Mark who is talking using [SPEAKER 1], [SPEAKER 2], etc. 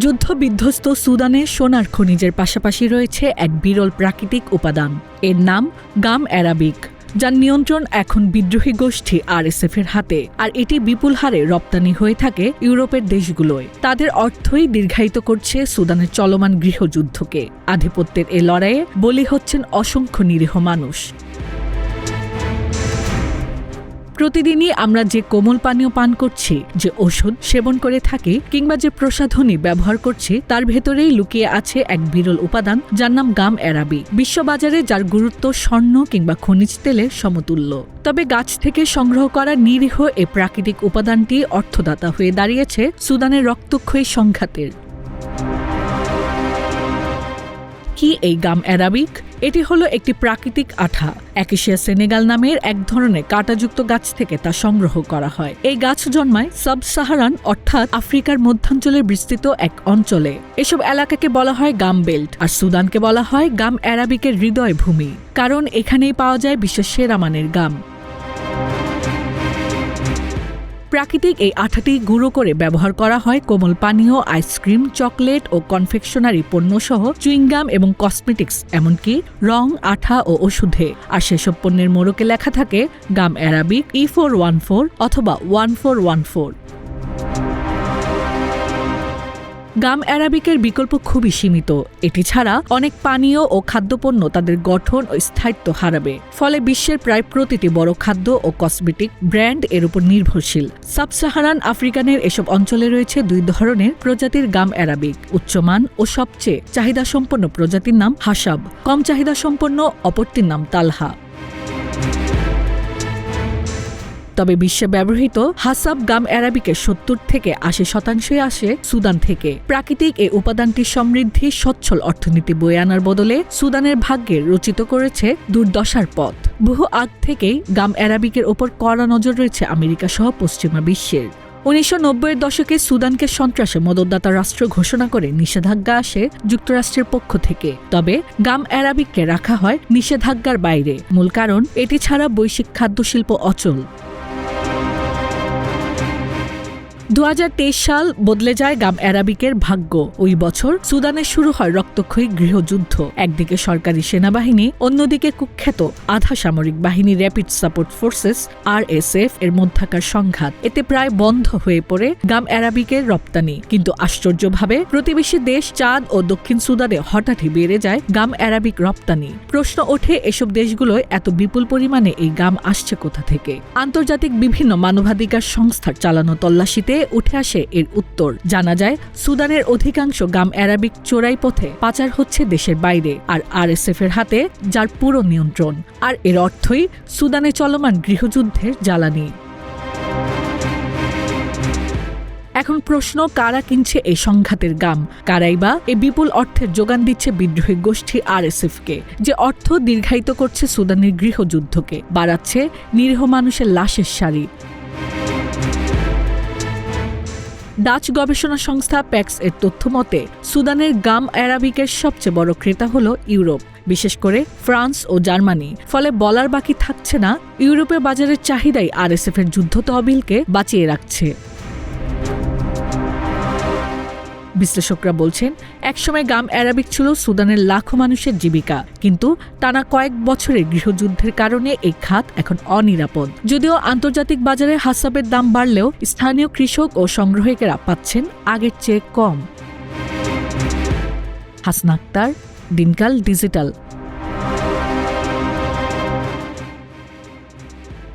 [SPEAKER 1] যুদ্ধবিধ্বস্ত সুদানে সোনার খনিজের পাশাপাশি রয়েছে এক বিরল প্রাকৃতিক উপাদান। এর নাম গাম অ্যারাবিক, যার নিয়ন্ত্রণ এখন বিদ্রোহী গোষ্ঠী আরএসএফের হাতে, আর এটি বিপুল হারে রপ্তানি হয়ে থাকে ইউরোপের দেশগুলোয়। তাদের অর্থই দীর্ঘায়িত করছে সুদানের চলমান গৃহযুদ্ধকে। আধিপত্যের এ লড়াইয়ে বলি হচ্ছেন অসংখ্য নিরীহ মানুষ। প্রতিদিনই আমরা যে কোমল পানীয় পান করছি, যে ওষুধ সেবন করে থাকি, কিংবা যে প্রসাধনী ব্যবহার করছি, তার ভেতরেই লুকিয়ে আছে এক বিরল উপাদান, যার নাম গাম অ্যারাবিক। বিশ্ববাজারে যার গুরুত্ব স্বর্ণ কিংবা খনিজ তেলের সমতুল্য। তবে গাছ থেকে সংগ্রহ করা নিরীহ এ প্রাকৃতিক উপাদানটি অর্থদাতা হয়ে দাঁড়িয়েছে সুদানের রক্তক্ষয়ী সংঘাতের। কি এই গাম অ্যারাবিক? এটি হলো একটি প্রাকৃতিক আঠা। অ্যাকেশিয়া সেনেগাল নামের এক ধরনের কাঁটাযুক্ত গাছ থেকে তা সংগ্রহ করা হয়। এই গাছ জন্মায় সাব সাহারান অর্থাৎ আফ্রিকার মধ্যাঞ্চলের বিস্তৃত এক অঞ্চলে। এসব এলাকাকে বলা হয় গাম বেল্ট, আর সুদানকে বলা হয় গাম অ্যারাবিকের হৃদয় ভূমি, কারণ এখানেই পাওয়া যায় বিশ্বের সেরা মানের গাম। প্রাকৃতিক এই আঠাটি গুঁড়ো করে ব্যবহার করা হয় কোমল পানীয়, আইসক্রিম, চকলেট ও কনফেকশনারি পণ্যসহ চুইংগাম এবং কসমেটিক্স, এমনকি রং, আঠা ও ওষুধে। আর সেসব পণ্যের মোড়কে লেখা থাকে গাম অ্যারাবিক E414 অথবা 1414। গাম অ্যারাবিকের বিকল্প খুবই সীমিত। এটি ছাড়া অনেক পানীয় ও খাদ্যপণ্য তাদের গঠন ও স্থায়িত্ব হারাবে। ফলে বিশ্বের প্রায় প্রতিটি বড় খাদ্য ও কসমেটিক ব্র্যান্ড এর উপর নির্ভরশীল। সাব সাহারান আফ্রিকানের এসব অঞ্চলে রয়েছে দুই ধরনের প্রজাতির গাম অ্যারাবিক। উচ্চমান ও সবচেয়ে চাহিদাসম্পন্ন প্রজাতির নাম হাসাব, কম চাহিদাসম্পন্ন অপরটির নাম তালহা। তবে বিশ্বে ব্যবহৃত হাসাব গাম অ্যারাবিকের ৭০ থেকে ৮০% আসে সুদান থেকে। প্রাকৃতিক এই উপাদানটির সমৃদ্ধি সচ্ছল অর্থনীতি বয়ে আনার বদলে সুদানের ভাগ্যে রচিত করেছে দুর্দশার পথ। বহু আগ থেকেই গাম অ্যারাবিকের ওপর কড়া নজর রয়েছে আমেরিকা সহ পশ্চিমা বিশ্বের। ১৯৯০-এর দশকে সুদানকে সন্ত্রাসে মদতদাতা রাষ্ট্র ঘোষণা করে নিষেধাজ্ঞা আসে যুক্তরাষ্ট্রের পক্ষ থেকে। তবে গাম অ্যারাবিককে রাখা হয় নিষেধাজ্ঞার বাইরে। মূল কারণ, এটি ছাড়া বৈশ্বিক খাদ্যশিল্প অচল। ২০২৩ সাল বদলে যায় গাম অ্যারাবিকের ভাগ্য। ওই বছর সুদানে শুরু হয় রক্তক্ষয়ী গৃহযুদ্ধ। একদিকে সরকারি সেনাবাহিনী, অন্যদিকে কুখ্যাত আধা সামরিক বাহিনী র্যাপিড সাপোর্ট ফোর্সেস RSF এর মধ্যকার সংঘাত। এতে প্রায় বন্ধ হয়ে পড়ে গাম অ্যারাবিকের রপ্তানি। কিন্তু আশ্চর্যভাবে প্রতিবেশী দেশ চাদ ও দক্ষিণ সুদানে হঠাৎই বেড়ে যায় গাম অ্যারাবিক রপ্তানি। প্রশ্ন ওঠে, এসব দেশগুলোয় এত বিপুল পরিমাণে এই গাম আসছে কোথা থেকে? আন্তর্জাতিক বিভিন্ন মানবাধিকার সংস্থার চালানো তল্লাশিতে উঠে আসে এর উত্তর। জানা যায়, সুদানের অধিকাংশ গাম অ্যারাবিক চোরাই পথে পাচার হচ্ছে দেশের বাইরে, আর RSF এর হাতে যার পুরো নিয়ন্ত্রণ। আর এর অর্থই সুদানে চলমান গৃহযুদ্ধের জ্বালানি। এখন প্রশ্ন, কারা কিনছে এই সংঘাতের গাম? কারাই বা এই বিপুল অর্থের যোগান দিচ্ছে বিদ্রোহী গোষ্ঠী RSF-কে, যে অর্থ দীর্ঘায়িত করছে সুদানের গৃহযুদ্ধকে, বাড়াচ্ছে নিরীহ মানুষের লাশের সারি। ডাচ গবেষণা সংস্থা প্যাক্স এর তথ্য মতে, সুদানের গাম অ্যারাবিকের সবচেয়ে বড় ক্রেতা হল ইউরোপ, বিশেষ করে ফ্রান্স ও জার্মানি। ফলে বলার বাকি থাকছে না, ইউরোপের বাজারের চাহিদাই RSF এর যুদ্ধ তহবিলকে বাঁচিয়ে রাখছে। বিশ্লেষকরা বলছেন, একসময় গাম অ্যারাবিক ছিল সুদানের লাখো মানুষের জীবিকা, কিন্তু টানা কয়েক বছরের গৃহযুদ্ধের কারণে এই খাত এখন অনিরাপদ। যদিও আন্তর্জাতিক বাজারে হাসাবের দাম বাড়লেও স্থানীয় কৃষক ও সংগ্রাহকেরা পাচ্ছেন আগের চেয়ে কম। হাসনা আক্তার, দিনকাল ডিজিটাল।